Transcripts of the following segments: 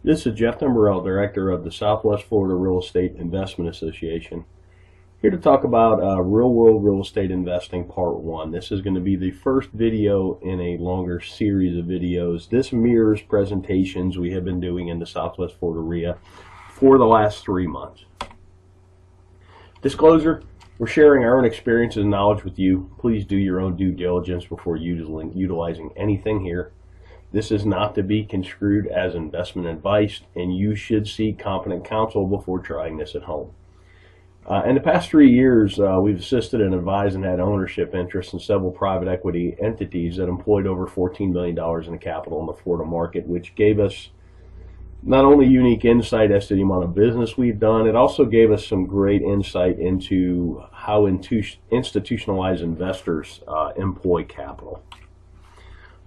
This is Jeff Timberell, Director of the Southwest Florida Real Estate Investment Association. Here to talk about real-world real estate investing part 1. This is going to be the first video in a longer series of videos. This mirrors presentations we have been doing in the Southwest Florida REIA for the last 3 months. Disclosure, we're sharing our own experiences and knowledge with you. Please do your own due diligence before utilizing anything here. This is not to be construed as investment advice, and you should seek competent counsel before trying this at home. In the past 3 years, we've assisted and advised and had ownership interests in several private equity entities that employed over $14 million in capital in the Florida market, which gave us not only unique insight as to the amount of business we've done, it also gave us some great insight into how institutionalized investors employ capital.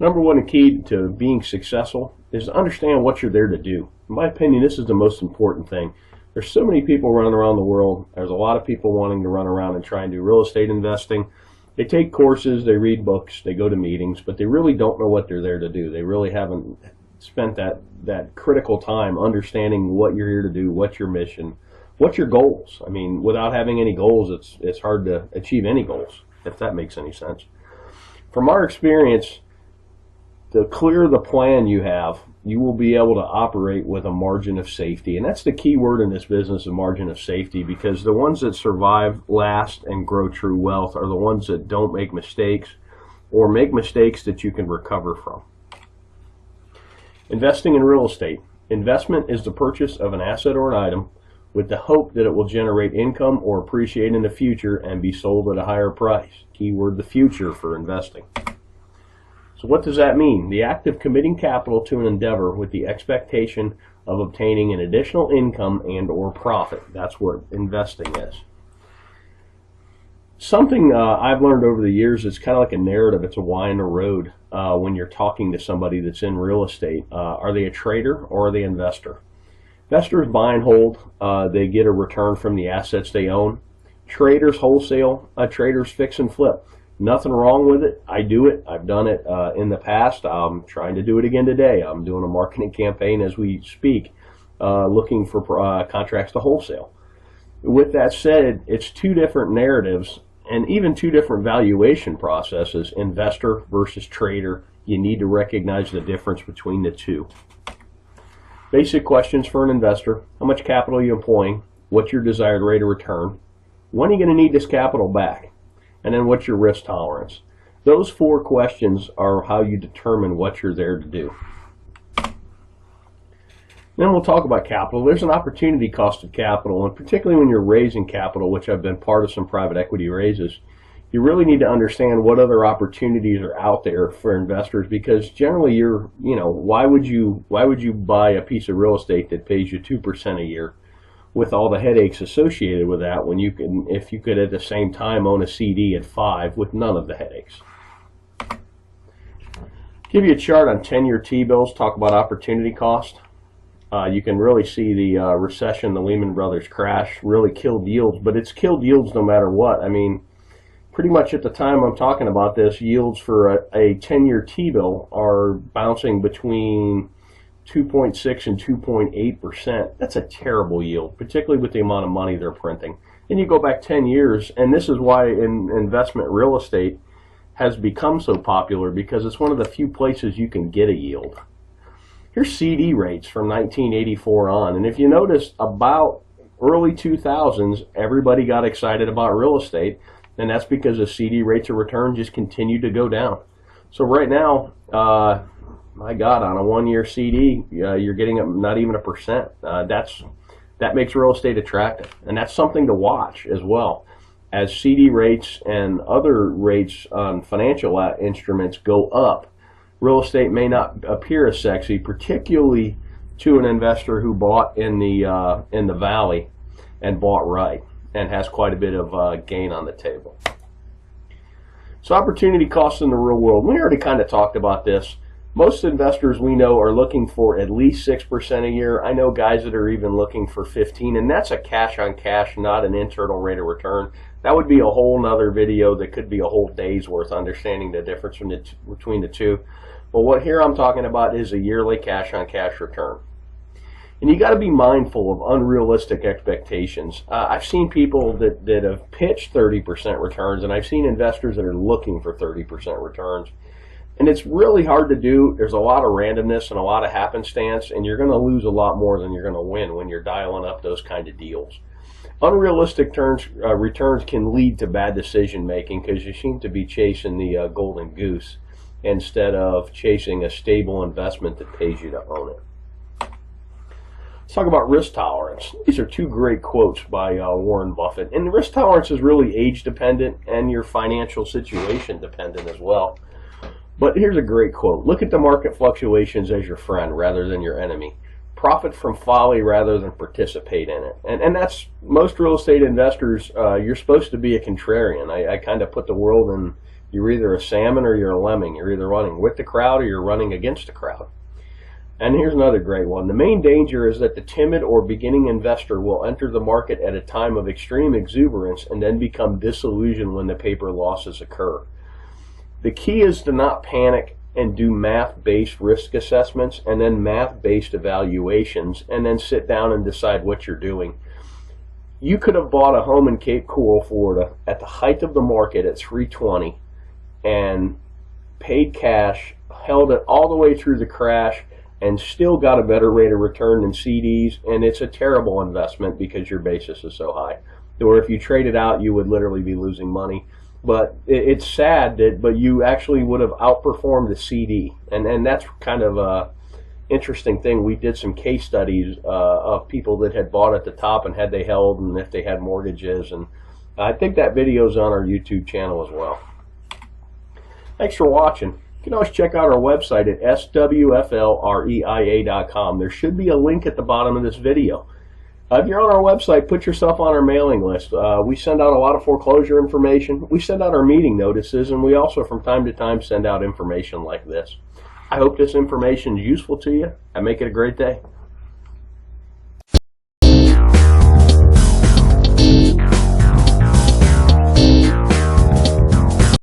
Number one key to being successful is to understand what you're there to do. In my opinion, this is the most important thing. There's so many people running around the world. There's a lot of people wanting to run around and try and do real estate investing. They take courses, they read books, they go to meetings, but they really don't know what they're there to do. They really haven't spent that critical time understanding what you're here to do, what's your mission, what's your goals. I mean, without having any goals, it's hard to achieve any goals, if that makes any sense. From our experience, the clearer the plan you have, you will be able to operate with a margin of safety. And that's the key word in this business, a margin of safety, because the ones that survive, last, and grow true wealth are the ones that don't make mistakes or make mistakes that you can recover from. Investing in real estate. Investment is the purchase of an asset or an item with the hope that it will generate income or appreciate in the future and be sold at a higher price. Keyword, the future for investing. So what does that mean? The act of committing capital to an endeavor with the expectation of obtaining an additional income and or profit. That's what investing is. Something I've learned over the years is kind of like a narrative. It's a why in the road when you're talking to somebody that's in real estate. Are they a trader or are they an investor? Investors buy and hold. They get a return from the assets they own. Traders wholesale. Traders fix and flip. Nothing wrong with it. I do it. I've done it in the past. I'm trying to do it again today. I'm doing a marketing campaign as we speak, looking for contracts to wholesale. With that said, it's two different narratives and even two different valuation processes, investor versus trader. You need to recognize the difference between the two. Basic questions for an investor. How much capital are you employing? What's your desired rate of return? When are you going to need this capital back? And then what's your risk tolerance? Those 4 questions are how you determine what you're there to do. Then we'll talk about capital. There's an opportunity cost of capital, and particularly when you're raising capital, which I've been part of some private equity raises, you really need to understand what other opportunities are out there for investors, because generally why would you buy a piece of real estate that pays you 2% a year with all the headaches associated with that, when you can, if you could at the same time own a CD at 5 with none of the headaches. Give you a chart on 10-year T-bills, talk about opportunity cost. You can really see the recession, the Lehman Brothers crash really killed yields, but it's killed yields no matter what. I mean, pretty much at the time I'm talking about this, yields for a 10-year T-bill are bouncing between 2.6 and 2.8%. That's a terrible yield, particularly with the amount of money they're printing. Then you go back 10 years, and this is why investment real estate has become so popular, because it's one of the few places you can get a yield. Here's CD rates from 1984 on, and if you notice, about early 2000s, everybody got excited about real estate, and that's because the CD rates of return just continued to go down. So right now, my God, on a 1-year CD, you're getting not even 1%. That makes real estate attractive, and that's something to watch as well. As CD rates and other rates on financial instruments go up, real estate may not appear as sexy, particularly to an investor who bought in the valley and bought right and has quite a bit of gain on the table. So opportunity costs in the real world. We already kind of talked about this. Most investors we know are looking for at least 6% a year. I know guys that are even looking for 15, and that's a cash on cash, not an internal rate of return. That would be a whole nother video that could be a whole day's worth, understanding the difference between the two. But what here I'm talking about is a yearly cash on cash return. And you got to be mindful of unrealistic expectations. I've seen people that have pitched 30% returns, and I've seen investors that are looking for 30% returns. And it's really hard to do. There's a lot of randomness and a lot of happenstance, and you're going to lose a lot more than you're going to win when you're dialing up those kind of deals. Unrealistic returns can lead to bad decision making because you seem to be chasing the golden goose instead of chasing a stable investment that pays you to own it. Let's talk about risk tolerance. These are two great quotes by Warren Buffett. And risk tolerance is really age dependent and your financial situation dependent as well. But here's a great quote. Look at the market fluctuations as your friend rather than your enemy. Profit from folly rather than participate in it. And that's most real estate investors. You're supposed to be a contrarian. I kind of put the world in, you're either a salmon or you're a lemming. You're either running with the crowd or you're running against the crowd. And here's another great one. The main danger is that the timid or beginning investor will enter the market at a time of extreme exuberance and then become disillusioned when the paper losses occur. The key is to not panic and do math-based risk assessments and then math-based evaluations and then sit down and decide what you're doing. You could have bought a home in Cape Coral, Florida at the height of the market at $320 and paid cash, held it all the way through the crash, and still got a better rate of return than CDs, and it's a terrible investment because your basis is so high. Or if you trade it out, you would literally be losing money. But it's sad but you actually would have outperformed the CD, and that's kind of a interesting thing. We did some case studies of people that had bought at the top and had they held and if they had mortgages, and I think that video is on our YouTube channel as well. Thanks for watching. You can always check out our website at swflreia.com. There should be a link at the bottom of this video. If you're on our website, put yourself on our mailing list. We send out a lot of foreclosure information. We send out our meeting notices, and we also from time to time send out information like this. I hope this information is useful to you, and make it a great day.